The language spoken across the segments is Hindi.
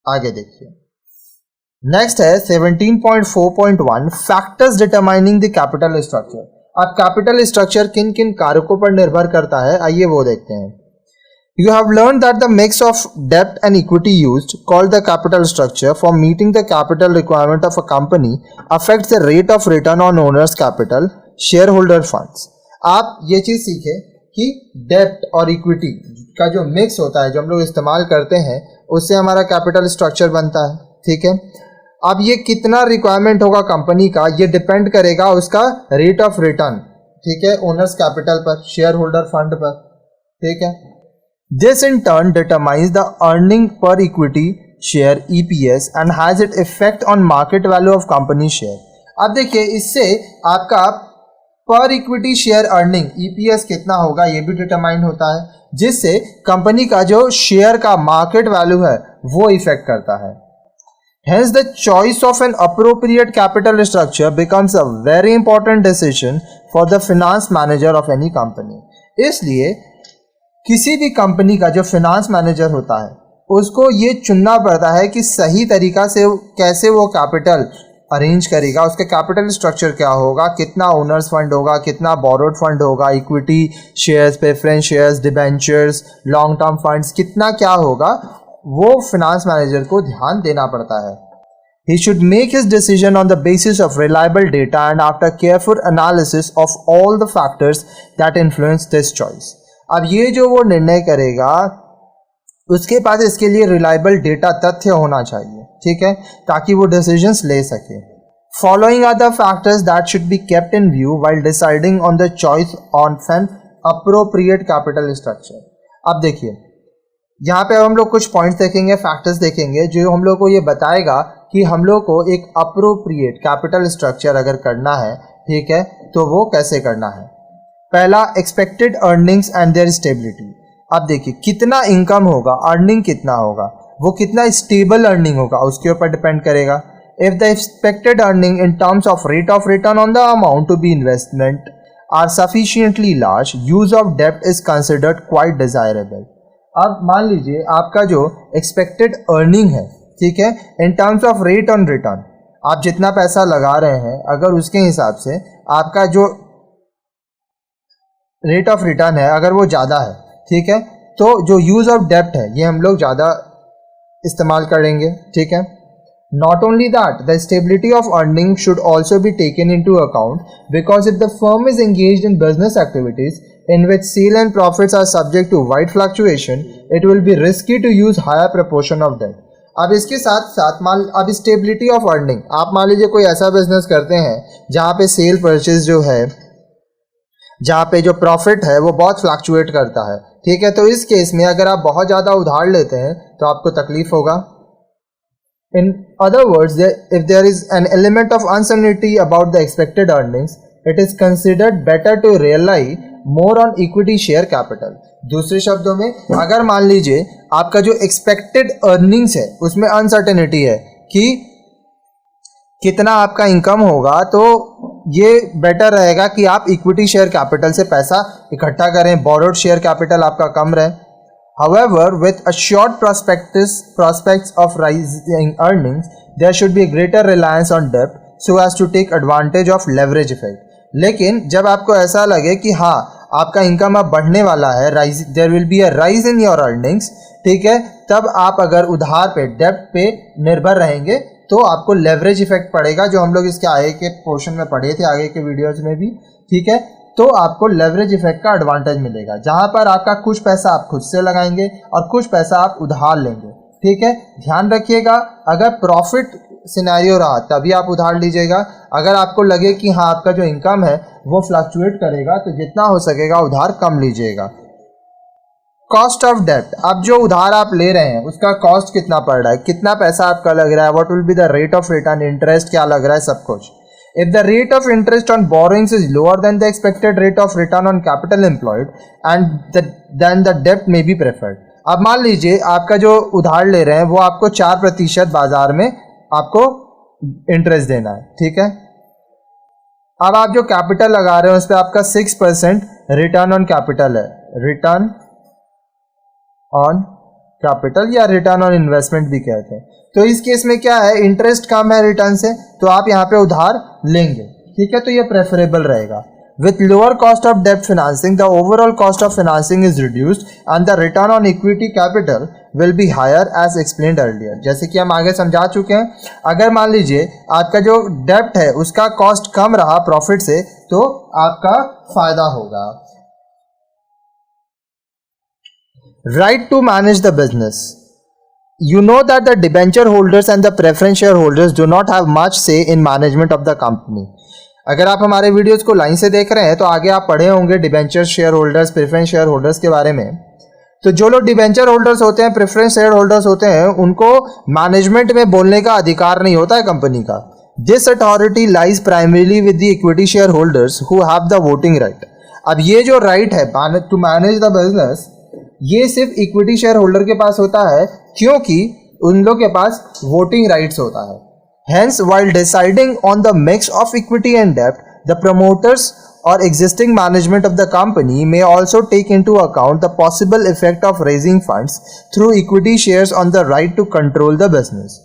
आगे देखिए, नेक्स्ट है 17.4.1 factors determining the capital structure. अब कैपिटल स्ट्रक्चर किन किन कारकों पर निर्भर करता है, आइए वो देखते हैं। You have learned that the mix of debt and equity used, called the capital structure, for meeting the capital requirement of a company affects the rate of return on owner's capital, shareholder funds. आप ये चीज़ सीखे कि डेप्ट और इक्विटी का जो मिक्स होता है, जो हम लोग इस्तेमाल करते हैं, उससे हमारा कैपिटल स्ट्रक्चर बनता है। ठीक है, अब ये कितना रिक्वायरमेंट होगा कंपनी का, ये डिपेंड करेगा उसका रेट ऑफ रिटर्न, ठीक है, ओनर्स कैपिटल पर, शेयर होल्डर फंड पर। ठीक है, this in turn determines the earning per equity share EPS and has its effect on market value of company share. अब देखिए, इससे आपका पर इक्विटी शेयर अर्निंग EPS कितना होगा ये भी डिटरमाइन होता है, जिससे कंपनी का जो शेयर का मार्केट वैल्यू है वो इफेक्ट करता है। Hence the choice of an appropriate capital structure becomes a very important decision for the finance manager of any company. इसलिए किसी भी कंपनी का जो फाइनेंस मैनेजर होता है उसको ये चुनना पड़ता है कि सही तरीका से कैसे वो कैपिटल अरेंज करेगा, उसका कैपिटल स्ट्रक्चर क्या होगा, कितना ओनर्स फंड होगा, कितना बोरोड फंड होगा, equity shares, preference shares, debentures, long term funds, कितना क्या होगा, वो फाइनेंस मैनेजर को ध्यान देना पड़ता है। He should make his decision on the basis of reliable data and after careful analysis of all the factors that influence this choice. अब ये जो वो निर्णय करेगा उसके पास इसके लिए रिलायबल डेटा, तथ्य होना चाहिए। ठीक है, ताकि वो डिसीजंस ले सके। Following are the factors that should be kept in view while deciding on the choice on an appropriate capital structure. अब देखिए, यहाँ पे हम लोग कुछ पॉइंट्स देखेंगे, फैक्टर्स देखेंगे जो हम लोग को ये बताएगा कि हम लोग को एक अप्रोप्रिएट कैपिटल स्ट्रक्चर अगर करना है, ठीक है, तो वो कैसे करना है। पहला, expected earnings and there stability. अब देखिए, कितना इनकम होगा, अर्निंग कितना होगा, वो कितना स्टेबल अर्निंग होगा उसके ऊपर डिपेंड करेगा। If the expected earning in terms of rate of return on the amount to be investment are sufficiently large, use of डेब्ट इज कंसिडर्ड क्वाइट डिजायरेबल। अब मान लीजिए आपका जो एक्सपेक्टेड अर्निंग है, ठीक है, इन terms of rate on return, आप जितना पैसा लगा रहे हैं अगर उसके हिसाब से आपका जो रेट ऑफ रिटर्न है अगर वो ज़्यादा है, ठीक है, तो जो यूज़ ऑफ डेप्ट है ये हम लोग ज़्यादा इस्तेमाल करेंगे। ठीक है, not only that the stability of earning should also be taken in to account, because if the firm is engaged in business activities in which sale and profits are subject to wide fluctuation, it will be risky to use higher proportion of debt. अब इसके साथ साथ अब स्टेबिलिटी ऑफ अर्निंग, आप मान लीजिए कोई ऐसा बिजनेस करते हैं जहाँ पे सेल परचेज जो है, जहाँ पे जो प्रॉफिट है वो बहुत फ्लक्चुएट करता है। ठीक है, तो इस केस में अगर आप बहुत ज़्यादा उधार लेते हैं तो आपको तकलीफ होगा। In other words, if there is an element of uncertainty about the expected earnings, it is considered better to rely more on equity share capital. दूसरे शब्दों में, अगर मान लीजिए आपका जो एक्सपेक्टेड अर्निंग्स है उसमें अनसर्टेनिटी है कि कितना आपका इनकम होगा, तो ये बेटर रहेगा कि आप इक्विटी शेयर कैपिटल से पैसा इकट्ठा करें, बोरोड शेयर कैपिटल आपका कम रहे। However, with assured prospects of rising earnings, there should be a greater reliance on debt so as to take advantage of leverage effect. लेकिन जब आपको ऐसा लगे कि हाँ आपका इनकम अब बढ़ने वाला है, there will be a rise in your earnings, ठीक है, तब आप अगर उधार पे, डेब्ट पे निर्भर रहेंगे तो आपको लेवरेज इफेक्ट पड़ेगा, जो हम लोग इसके आगे के पोर्शन में पढ़े थे, आगे के वीडियोज में भी। ठीक है, तो आपको लेवरेज इफेक्ट का एडवांटेज मिलेगा, जहां पर आपका कुछ पैसा आप खुद से लगाएंगे और कुछ पैसा आप उधार लेंगे। ठीक है, ध्यान रखिएगा, अगर प्रॉफिट सिनेरियो रहा तभी आप उधार लीजिएगा। अगर आपको लगे कि हाँ आपका जो इनकम है वो फ्लक्चुएट करेगा तो जितना हो सकेगा उधार कम लीजिएगा। कॉस्ट ऑफ डेब्ट, अब जो उधार आप ले रहे हैं उसका कॉस्ट कितना पड़ रहा है, कितना पैसा आपका लग रहा है, what will be the rate of return, interest क्या लग रहा है, सब कुछ। If the rate of interest on borrowings is lower than the expected rate of return on capital employed, then the debt may be preferred. अब मान लीजिए आपका जो उधार ले रहे हैं वो आपको 4% बाजार में आपको इंटरेस्ट देना है। ठीक है, अब आप जो कैपिटल लगा रहे हैं उस पर आपका 6% रिटर्न ऑन कैपिटल है, रिटर्न ऑन कैपिटल या रिटर्न ऑन इन्वेस्टमेंट भी कहते हैं। तो इस केस में क्या है, इंटरेस्ट कम है रिटर्न से, तो आप यहाँ पे उधार लेंगे, ठीक है, तो ये प्रेफरेबल रहेगा। With lower cost of debt financing, the overall cost of financing is reduced and the return on equity capital will be higher as explained earlier। जैसे कि हम आगे समझा चुके हैं, अगर मान लीजिए आपका जो डेप्ट है उसका कॉस्ट कम रहा प्रॉफिट से, तो आपका फायदा होगा। Right to manage the business। You know that the debenture holders and the preference shareholders do not have much say in management of the company। अगर आप हमारे वीडियोस को लाइन से देख रहे हैं तो आगे आप पढ़े होंगे debenture share holders, preference share holders के बारे में। तो जो लोग डिबेंचर होल्डर्स होते हैं, प्रेफरेंस शेयर होल्डर्स होते हैं, उनको मैनेजमेंट में बोलने का अधिकार नहीं होता है कंपनी का। This authority lies primarily with the equity share holders who have the voting right. अब ये जो राइट है टू मैनेज द बिजनेस, ये सिर्फ इक्विटी शेयर होल्डर के पास होता है, क्योंकि उन लोग के पास वोटिंग राइट्स होता है। Hence, while deciding on the mix of equity and debt, the promoters or existing management of the company may also take into account the possible effect of raising funds through equity shares on the right to control the business।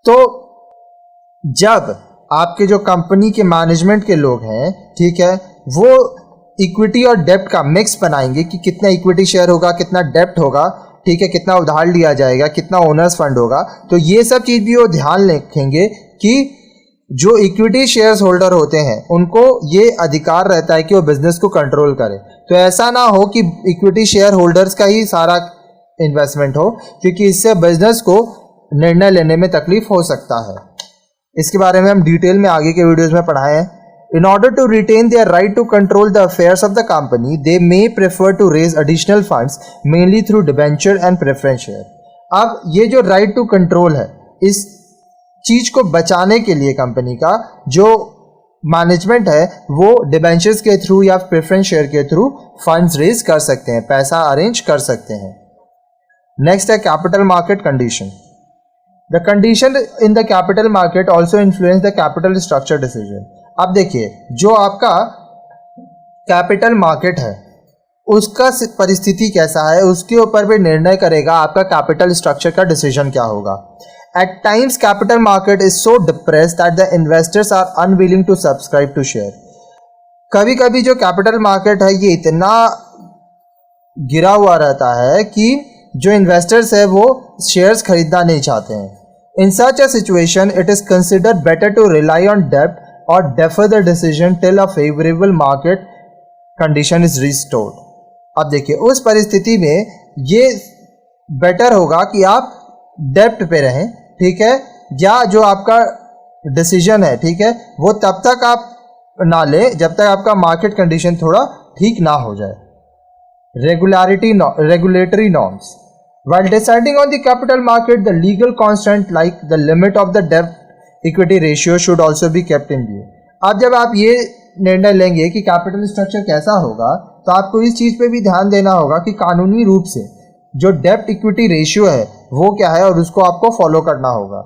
तो जब आपके जो कंपनी के मैनेजमेंट के लोग हैं, ठीक है, वो इक्विटी और डेप्ट का मिक्स बनाएंगे कि कितना इक्विटी शेयर होगा, कितना डेप्ट होगा, ठीक है, कितना उधार लिया जाएगा, कितना ओनर्स फंड होगा, तो ये सब चीज़ भी वो ध्यान रखेंगे कि जो इक्विटी शेयर्स होल्डर होते हैं उनको ये अधिकार रहता है कि वो बिजनेस को कंट्रोल करें। तो ऐसा ना हो कि इक्विटी शेयर होल्डर्स का ही सारा इन्वेस्टमेंट हो, क्योंकि इससे बिजनेस को निर्णय लेने में तकलीफ हो सकता है। इसके बारे में हम डिटेल में आगे के वीडियोज़ में पढ़ाए हैं। In order to retain their right to control the affairs of the company, they may prefer to raise additional funds, mainly through debenture and preference share। अब ये जो right to control है, इस चीज को बचाने के लिए कंपनी का जो मैनेजमेंट है वो डिबेंचर्स के थ्रू या प्रेफरेंस शेयर के थ्रू फंड्स रेज कर सकते हैं, पैसा अरेंज कर सकते हैं। नेक्स्ट है capital market condition. The condition in the capital market also influence the capital structure decision. अब देखिए, जो आपका कैपिटल मार्केट है उसका परिस्थिति कैसा है, उसके ऊपर भी निर्णय करेगा आपका कैपिटल स्ट्रक्चर का डिसीजन क्या होगा। At times, capital market is so depressed that the investors are unwilling to subscribe to share। कभी कभी जो कैपिटल मार्केट है ये इतना गिरा हुआ रहता है कि जो इन्वेस्टर्स है वो शेयर्स खरीदना नहीं चाहते हैं। In such a situation, it is considered better to rely on debt or defer the decision till a favorable market condition is restored। अब देखिए, उस परिस्थिति में ये बेटर होगा कि आप डेप्ट पे रहें, ठीक है, या जो आपका डिसीजन है, ठीक है, वो तब तक आप ना ले जब तक आपका मार्केट कंडीशन थोड़ा ठीक ना हो जाए। Regulatory norms. While deciding on the capital market, the legal constant like the limit of the debt equity ratio should also be kept in view। अब जब आप ये निर्णय लेंगे कि कैपिटल स्ट्रक्चर कैसा होगा, तो आपको इस चीज़ पे भी ध्यान देना होगा कि कानूनी रूप से जो डेप्ट इक्विटी रेशियो है वो क्या है और उसको आपको फॉलो करना होगा।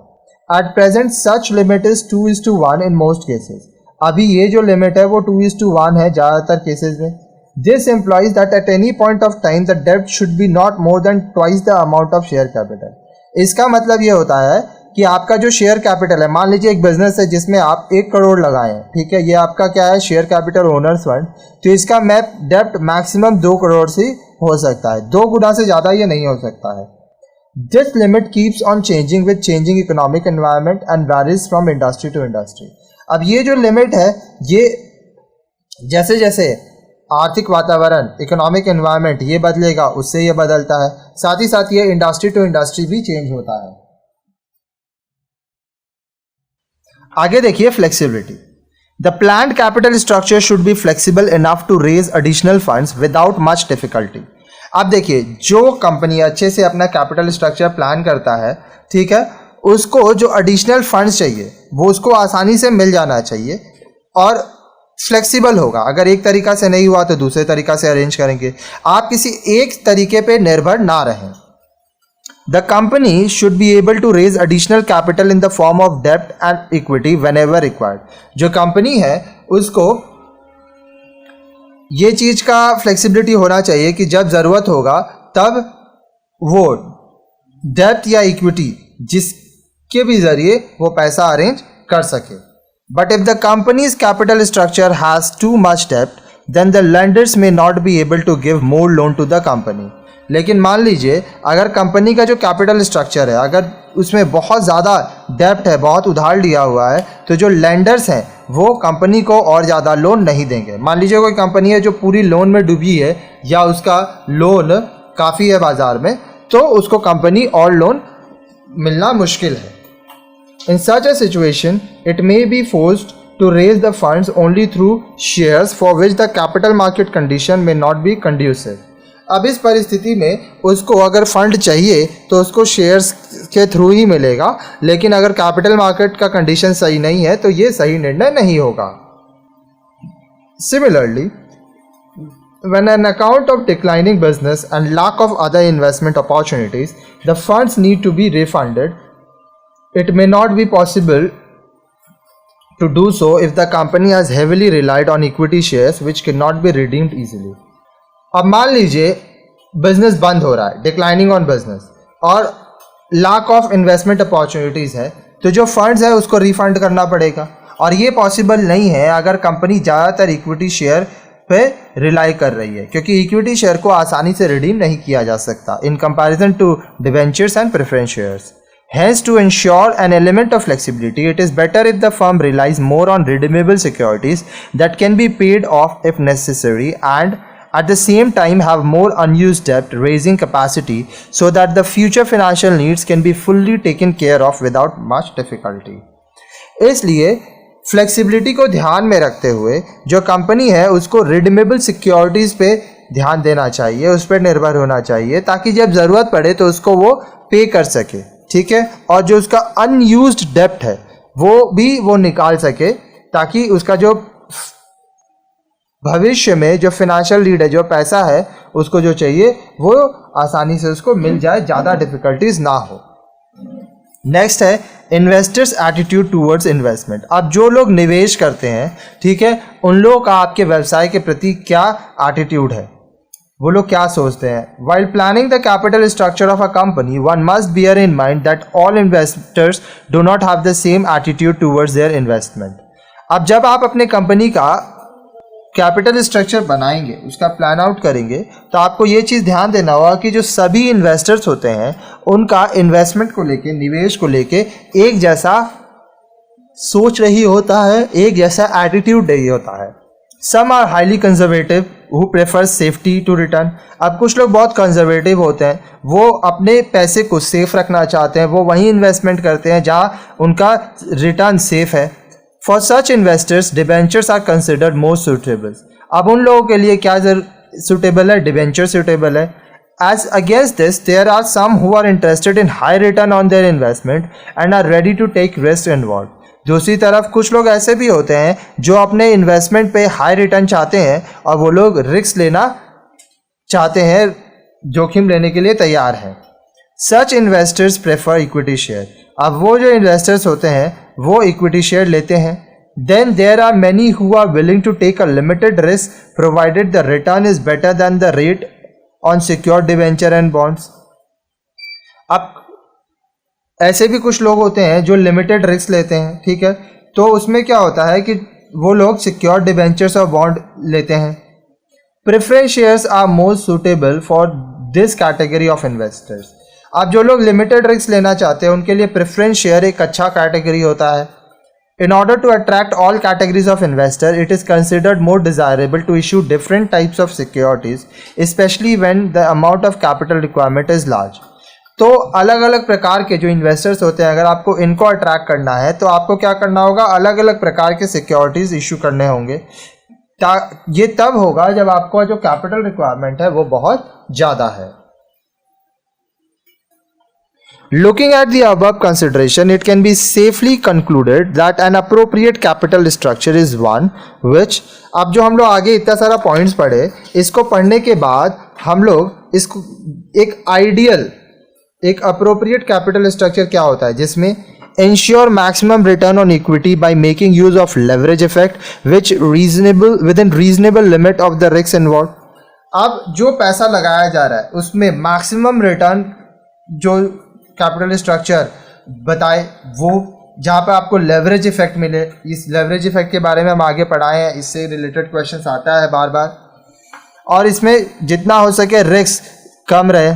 At present such limit is 2:1 in most cases. अभी ये जो लिमिट है वो 2:1 है ज़्यादातर केसेस में। This implies that at any point of time the डेप्ट should be not more than twice the amount of share capital. इसका मतलब ये होता है कि आपका जो शेयर कैपिटल है, मान लीजिए एक बिजनेस है जिसमें आप 1 करोड़ लगाए हैं, ठीक है, ये आपका क्या है, शेयर कैपिटल ओनर्स फंड, तो इसका डेप्ट मैक्सिमम 2 करोड़ से हो सकता है, 2 गुना से ज़्यादा ये नहीं हो सकता है। This limit keeps on changing with changing economic environment and varies from industry to industry. अब ये जो लिमिट है ये जैसे जैसे आर्थिक वातावरण, इकोनॉमिक एनवायरनमेंट ये बदलेगा उससे ये बदलता है, साथ ही साथ ये इंडस्ट्री टू इंडस्ट्री भी चेंज होता है। आगे देखिए flexibility. The planned capital structure should be flexible enough to raise additional funds without much difficulty. अब देखिए, जो कंपनी अच्छे से अपना कैपिटल स्ट्रक्चर प्लान करता है, ठीक है, उसको जो एडिशनल फंड्स चाहिए वो उसको आसानी से मिल जाना चाहिए और फ्लेक्सिबल होगा। अगर एक तरीका से नहीं हुआ तो दूसरे तरीका से अरेंज करेंगे। आप किसी एक तरीके पे निर्भर ना रहें। The company should be able to raise additional capital in the form of debt and equity whenever required। जो कंपनी है उसको ये चीज का फ्लेक्सिबिलिटी होना चाहिए कि जब जरूरत होगा तब वो डेब्ट या इक्विटी जिसके भी जरिए वो पैसा अरेंज कर सके. But if the company's capital structure has too much डेब्ट then the lenders may not be able to give more loan to the company. लेकिन मान लीजिए अगर कंपनी का जो कैपिटल स्ट्रक्चर है अगर उसमें बहुत ज़्यादा डेब्ट है, बहुत उधार लिया हुआ है, तो जो लेंडर्स हैं वो कंपनी को और ज़्यादा लोन नहीं देंगे. मान लीजिए कोई कंपनी है जो पूरी लोन में डूबी है या उसका लोन काफ़ी है बाज़ार में, तो उसको कंपनी और लोन मिलना मुश्किल है. In such a situation it may be forced to raise the funds only through shares for which the capital market condition may not be conducive. अब इस परिस्थिति में उसको अगर फंड चाहिए तो उसको शेयर्स के थ्रू ही मिलेगा, लेकिन अगर कैपिटल मार्केट का कंडीशन सही नहीं है तो ये सही निर्णय नहीं होगा. Similarly, when an account of declining business and lack of other investment opportunities, the funds need to be refunded. It may not be possible to do so if the company has heavily relied on equity shares which cannot be redeemed easily. अब मान लीजिए बिजनेस बंद हो रहा है, डिक्लाइनिंग ऑन बिजनेस, और लैक ऑफ इन्वेस्टमेंट अपॉर्चुनिटीज़ है, तो जो फंड्स है उसको रिफंड करना पड़ेगा. और ये पॉसिबल नहीं है अगर कंपनी ज़्यादातर इक्विटी शेयर पे रिलाई कर रही है, क्योंकि इक्विटी शेयर को आसानी से रिडीम नहीं किया जा सकता in comparison to debentures and preference shares. Hence, to ensure an element of flexibility, it is better if the firm relies more on redeemable securities that can be paid off if necessary and at the same time have more unused debt raising capacity so that the future financial needs can be fully taken care of without much difficulty. इसलिए फ्लेक्सिबिलिटी को ध्यान में रखते हुए जो कंपनी है उसको रिडीमेबल सिक्योरिटीज़ पे ध्यान देना चाहिए, उस पर निर्भर होना चाहिए ताकि जब ज़रूरत पड़े तो उसको वो पे कर सके. ठीक है, और जो उसका अनयूज्ड डेप्ट है वो निकाल सके ताकि उसका जो भविष्य में जो फाइनेंशियल नीड है, जो पैसा है उसको जो चाहिए वो आसानी से उसको मिल जाए, ज़्यादा डिफिकल्टीज ना हो. नेक्स्ट है इन्वेस्टर्स एटीट्यूड टूवर्ड्स इन्वेस्टमेंट. अब जो लोग निवेश करते हैं, ठीक है, उन लोगों का आपके व्यवसाय के प्रति क्या एटीट्यूड है, वो लोग क्या सोचते हैं. While planning the capital structure of a company, one must bear in mind that all investors do not have the same attitude towards their investment. अब जब आप अपने कंपनी का कैपिटल स्ट्रक्चर बनाएंगे, उसका प्लान आउट करेंगे, तो आपको ये चीज़ ध्यान देना होगा कि जो सभी इन्वेस्टर्स होते हैं उनका इन्वेस्टमेंट को लेके, निवेश को लेके एक जैसा सोच रही होता है, एक जैसा एटीट्यूड नहीं होता है. Some are highly conservative who prefer safety to return. अब कुछ लोग बहुत कंजर्वेटिव होते हैं, वो अपने पैसे को सेफ रखना चाहते हैं, वो वहीं इन्वेस्टमेंट करते हैं जहाँ उनका रिटर्न सेफ है. For such investors, debentures are considered most suitable. अब उन लोगों के लिए क्या सुटेबल है, डिबेंचर सुटेबल है. As against this, there are some who are interested in high return on their investment and are ready to take risk involved. दूसरी तरफ कुछ लोग ऐसे भी होते हैं जो अपने इन्वेस्टमेंट पे हाई रिटर्न चाहते हैं और वो लोग रिस्क लेना चाहते हैं, जोखिम लेने के लिए तैयार हैं. सच इन्वेस्टर्स प्रेफर इक्विटी शेयर. अब वो जो इन्वेस्टर्स होते हैं वो इक्विटी शेयर लेते हैं. Then there are many who are willing to take a limited risk provided the return is better than the rate on secured debenture and bonds. अब ऐसे भी कुछ लोग होते हैं जो लिमिटेड रिस्क लेते हैं, ठीक है, तो उसमें क्या होता है कि वो लोग सिक्योर डिबेंचर्स और बॉन्ड लेते हैं. Preference shares are most suitable for this category of investors. अब जो लोग लिमिटेड रिस्क लेना चाहते हैं उनके लिए प्रेफरेंस शेयर एक अच्छा कैटेगरी होता है. In order to attract all categories of investor, it is considered more desirable to issue different types of securities, especially when the amount of capital requirement is large. तो अलग अलग प्रकार के जो इन्वेस्टर्स होते हैं, अगर आपको इनको अट्रैक्ट करना है तो आपको क्या करना होगा, अलग अलग प्रकार के सिक्योरिटीज इशू करने होंगे. ये तब होगा जब आपको जो कैपिटल रिक्वायरमेंट है वो बहुत ज़्यादा है. Looking at the above consideration, it can be safely concluded that an appropriate capital structure is one which, अब जो हम लोग आगे इतना सारा पॉइंट्स पढ़े, इसको पढ़ने के बाद हम लोग इसको एक आइडियल, एक अप्रोप्रिएट कैपिटल स्ट्रक्चर क्या होता है, जिसमें ensure maximum return on equity by making use of leverage effect which reasonable within reasonable limit of the risks involved. अब जो पैसा लगाया जा रहा है उसमें मैक्सिमम रिटर्न जो कैपिटल स्ट्रक्चर बताए, वो जहाँ पे आपको लेवरेज इफेक्ट मिले। इस लेवरेज इफेक्ट के बारे में हम आगे पढ़ाए हैं, इससे रिलेटेड क्वेश्चंस आता है बार बार, और इसमें जितना हो सके रिस्क कम रहे।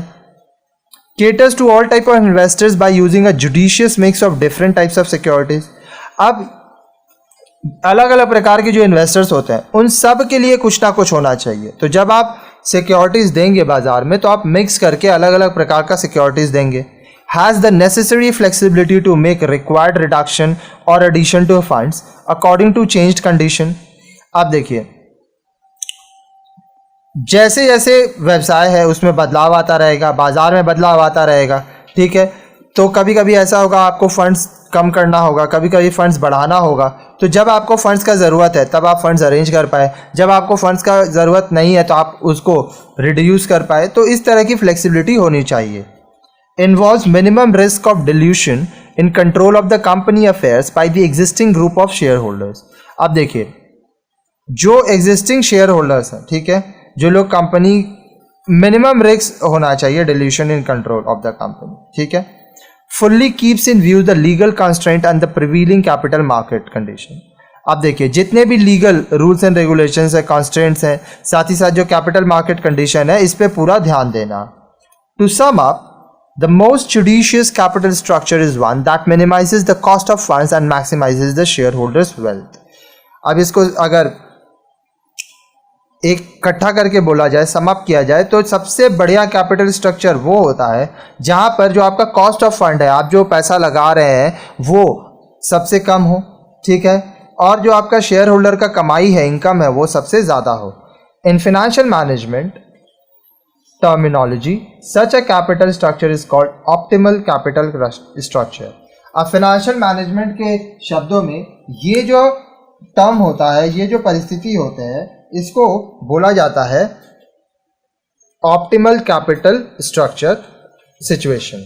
caters to all type of investors by using a judicious mix of different types of securities। अब अलग अलग प्रकार के जो इन्वेस्टर्स होते हैं उन सब के लिए कुछ ना कुछ होना चाहिए। तो जब आप सिक्योरिटीज देंगे बाजार में, तो आप मिक्स करके अलग अलग प्रकार का सिक्योरिटीज देंगे। Has the necessary flexibility to make required reduction और addition to funds according to changed condition. अब देखिए, जैसे जैसे व्यवसाय है उसमें बदलाव आता रहेगा, बाजार में बदलाव आता रहेगा, ठीक है। तो कभी कभी ऐसा होगा आपको फंड्स कम करना होगा, कभी कभी फंड्स बढ़ाना होगा। तो जब आपको फंड्स का ज़रूरत है तब आप फंड्स अरेंज कर पाए, जब आपको फंड्स का ज़रूरत नहीं है तो आप उसको रिड्यूस कर पाए। तो इस तरह की फ्लेक्सिबिलिटी होनी चाहिए। Involves minimum risk of dilution in control of the company affairs by the existing group of share holders. अब देखिए, जो एग्जिस्टिंग शेयर होल्डर्स हैं, ठीक है, जो लोग कंपनी, मिनिमम रिस्क होना चाहिए dilution in control of the company, ठीक है। Fully keeps in view the legal constraint and the prevailing capital market condition. अब देखिए, जितने भी लीगल रूल्स एंड रेगुलेशंस है, कंस्ट्रेंट्स हैं, साथ ही साथ जो कैपिटल मार्केट कंडीशन है, इस पे पूरा ध्यान देना। To sum up, the most judicious capital structure is one that minimises the cost of funds and maximises the shareholders wealth. अब इसको अगर एक इकट्ठा करके बोला जाए, समअप किया जाए, तो सबसे बढ़िया कैपिटल स्ट्रक्चर वो होता है जहां पर जो आपका कॉस्ट ऑफ फंड है, आप जो पैसा लगा रहे हैं वो सबसे कम हो, ठीक है, और जो आपका शेयर होल्डर का कमाई है, इनकम है, वो सबसे ज़्यादा हो। In financial management terminology such a capital structure is called optimal capital structure. अब फाइनेंशियल मैनेजमेंट के शब्दों में ये जो टर्म होता है, ये जो परिस्थिति होते हैं, इसको बोला जाता है ऑप्टिमल कैपिटल स्ट्रक्चर सिचुएशन।